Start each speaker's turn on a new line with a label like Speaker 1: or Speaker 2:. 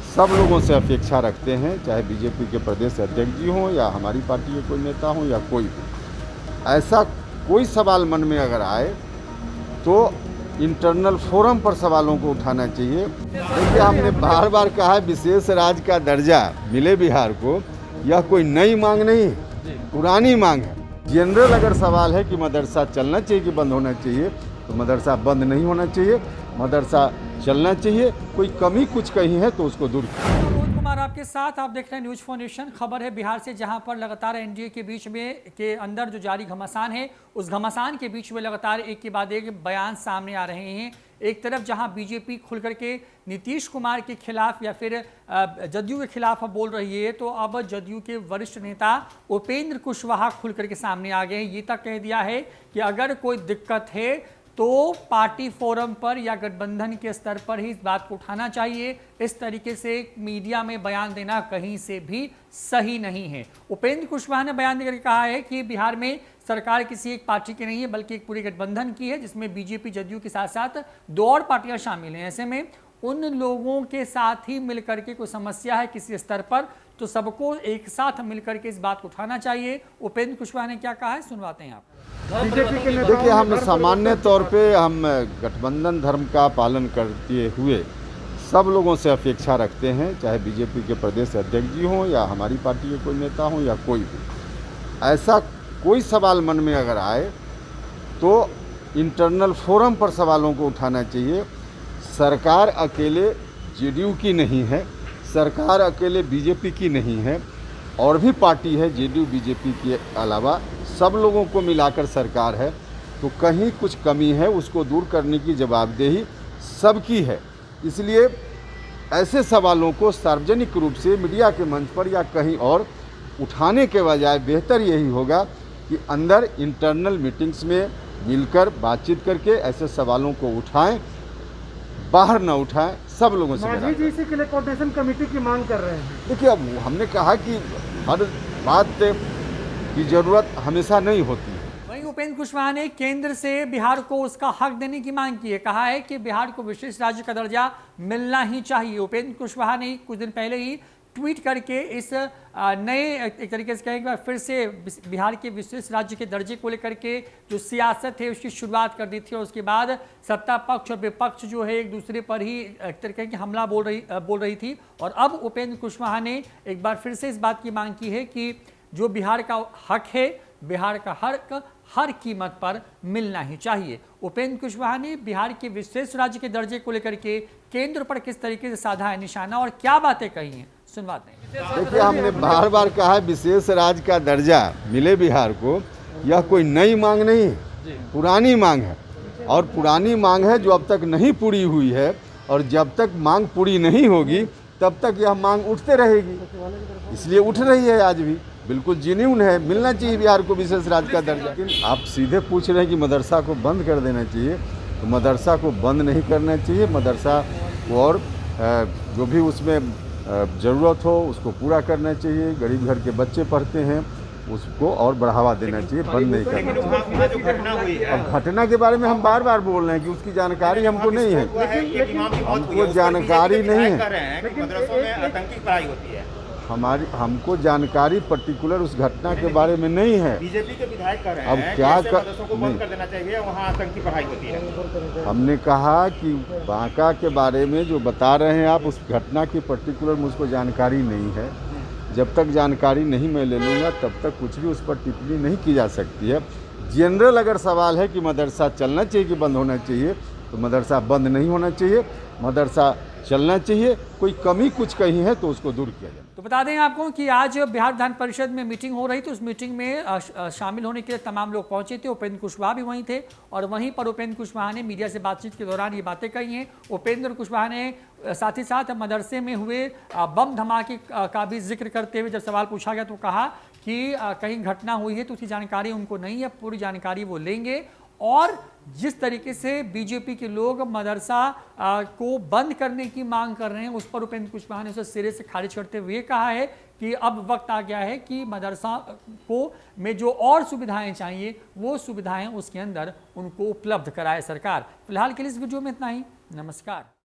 Speaker 1: सब लोगों से अपेक्षा रखते हैं, चाहे बीजेपी के प्रदेश अध्यक्ष जी हों या हमारी पार्टी के कोई नेता हों या कोई भी। ऐसा कोई सवाल मन में अगर आए तो इंटरनल फोरम पर सवालों को उठाना चाहिए। देखिए, हमने बार बार कहा है विशेष राज्य का दर्जा मिले बिहार को, यह कोई नई मांग नहीं है, पुरानी मांग है। जनरल अगर सवाल है कि मदरसा चलना चाहिए कि बंद होना चाहिए, तो मदरसा बंद नहीं होना चाहिए, मदरसा चलना चाहिए। कोई कमी कुछ कहीं है तो उसको दूर कीजिए।
Speaker 2: रोहित कुमार आपके साथ, आप देख रहे हैं न्यूज फाउंडेशन। खबर है बिहार से, जहां पर लगातार एनडीए के बीच में के अंदर जो जारी घमासान है, उस घमासान के बीच में लगातार एक के बाद एक बयान सामने आ रहे हैं। एक तरफ जहां बीजेपी खुल करके नीतीश कुमार के खिलाफ या फिर जदयू के खिलाफ बोल रही है, तो अब जदयू के वरिष्ठ नेता उपेंद्र कुशवाहा खुल करके सामने आ गए हैं। ये तक कह दिया है कि अगर कोई दिक्कत है तो पार्टी फोरम पर या गठबंधन के स्तर पर ही इस बात को उठाना चाहिए। इस तरीके से मीडिया में बयान देना कहीं से भी सही नहीं है। उपेंद्र कुशवाहा ने बयान देकर कहा है कि बिहार में सरकार किसी एक पार्टी की नहीं है, बल्कि एक पूरी गठबंधन की है, जिसमें बीजेपी जदयू के साथ साथ 2 और पार्टियां शामिल हैं। ऐसे में उन लोगों के साथ ही मिलकर के कोई समस्या है किसी स्तर पर, तो सबको एक साथ मिलकर के इस बात को उठाना चाहिए। उपेंद्र कुशवाहा ने क्या कहा है, सुनवाते हैं आप।
Speaker 1: देखिए, हम सामान्य तौर पे हम गठबंधन धर्म का पालन करते हुए सब लोगों से अपेक्षा रखते हैं, चाहे बीजेपी के प्रदेश अध्यक्ष जी हों या हमारी पार्टी के कोई नेता हों या कोई भी। ऐसा कोई सवाल मन में अगर आए तो इंटरनल फोरम पर सवालों को उठाना चाहिए। सरकार अकेले जेडीयू की नहीं है, सरकार अकेले बीजेपी की नहीं है, और भी पार्टी है जेडीयू बीजेपी के अलावा, सब लोगों को मिलाकर सरकार है। तो कहीं कुछ कमी है, उसको दूर करने की जवाबदेही सबकी है। इसलिए ऐसे सवालों को सार्वजनिक रूप से मीडिया के मंच पर या कहीं और उठाने के बजाय बेहतर यही होगा कि अंदर इंटरनल मीटिंग्स में मिलकर बातचीत करके ऐसे सवालों को उठाएं, बाहर न उठाएं। सब लोगों से
Speaker 3: मांझी जी इसी के लिए कोऑर्डिनेशन कमेटी की मांग कर रहे हैं।
Speaker 1: देखिए, अब हमने कहा कि हर बात की जरूरत हमेशा नहीं होती है।
Speaker 2: वहीं उपेंद्र कुशवाहा ने केंद्र से बिहार को उसका हक देने की मांग की है। कहा है कि बिहार को विशेष राज्य का दर्जा मिलना ही चाहिए। उपेंद्र कुशवाहा ने कुछ दिन पहले ही ट्वीट करके इस नए एक तरीके से कहेंगे फिर से बिहार के विशेष राज्य के दर्जे को लेकर के जो सियासत है उसकी शुरुआत कर दी थी, और उसके बाद सत्ता पक्ष और विपक्ष जो है एक दूसरे पर ही एक तरीके की हमला बोल रही थी। और अब उपेंद्र कुशवाहा ने एक बार फिर से इस बात की मांग की है कि जो बिहार का हक है, बिहार का हक हर कीमत पर मिलना ही चाहिए। उपेंद्र कुशवाहा ने बिहार के विशेष राज्य के दर्जे को लेकर के केंद्र पर किस तरीके से साधा है निशाना और क्या बातें कही हैं, सुनवाते हैं।
Speaker 1: देखिए, हमने बार बार कहा है विशेष राज्य का दर्जा मिले बिहार को, यह कोई नई मांग नहीं है, पुरानी मांग है। और पुरानी मांग है जो अब तक नहीं पूरी हुई है, और जब तक मांग पूरी नहीं होगी तब तक यह मांग उठते रहेगी। इसलिए उठ रही है आज भी, बिल्कुल जेन्युइन है, मिलना चाहिए बिहार को विशेष राज्य का दर्जा। लेकिन आप सीधे पूछ रहे हैं कि मदरसा को बंद कर देना चाहिए, तो मदरसा को बंद नहीं करना चाहिए। मदरसा को और जो भी उसमें ज़रूरत हो उसको पूरा करना चाहिए। गरीब घर के बच्चे पढ़ते हैं, उसको और बढ़ावा देना चाहिए, बंद नहीं करना चाहिए। अब घटना के बारे में हम बार बार बोल रहे हैं कि उसकी जानकारी हमको नहीं है, हमको जानकारी नहीं है, हमको जानकारी पर्टिकुलर उस घटना के बारे में नहीं है।
Speaker 4: बीजेपी के विधायक कर रहे हैं
Speaker 1: अब क्या
Speaker 4: बंद कर देना चाहिए, वहाँ आतंकी पढ़ाई होती है।
Speaker 1: हमने कहा कि बांका के बारे में जो बता रहे हैं आप, उस घटना की पर्टिकुलर मुझको जानकारी नहीं है। जब तक जानकारी नहीं मैं ले लूँगा तब तक कुछ भी उस पर टिप्पणी नहीं की जा सकती है। जनरल अगर सवाल है कि मदरसा चलना चाहिए कि बंद होना चाहिए, तो मदरसा बंद नहीं होना चाहिए, मदरसा चलना चाहिए। कोई कमी कुछ कहीं है तो उसको दूर किया जाए।
Speaker 2: तो बता दें आपको कि आज बिहार विधान परिषद में मीटिंग हो रही थी। उस मीटिंग में शामिल होने के लिए तमाम लोग पहुंचे थे। उपेंद्र कुशवाहा भी वहीं थे, और वहीं पर उपेंद्र कुशवाहा ने मीडिया से बातचीत के दौरान ये बातें कही हैं। उपेंद्र कुशवाहा ने साथ ही साथ मदरसे में हुए बम धमाके का भी जिक्र करते हुए जब सवाल पूछा गया तो कहा कि कहीं घटना हुई है तो उसकी जानकारी उनको नहीं है, पूरी जानकारी वो लेंगे। और जिस तरीके से बीजेपी के लोग मदरसा को बंद करने की मांग कर रहे हैं, उस पर उपेंद्र कुशवाहा ने उसे सिरे से खारिज करते हुए कहा है कि अब वक्त आ गया है कि मदरसा को में जो और सुविधाएं चाहिए वो सुविधाएं उसके अंदर उनको उपलब्ध कराए सरकार। फिलहाल के लिए इस वीडियो में इतना ही। नमस्कार।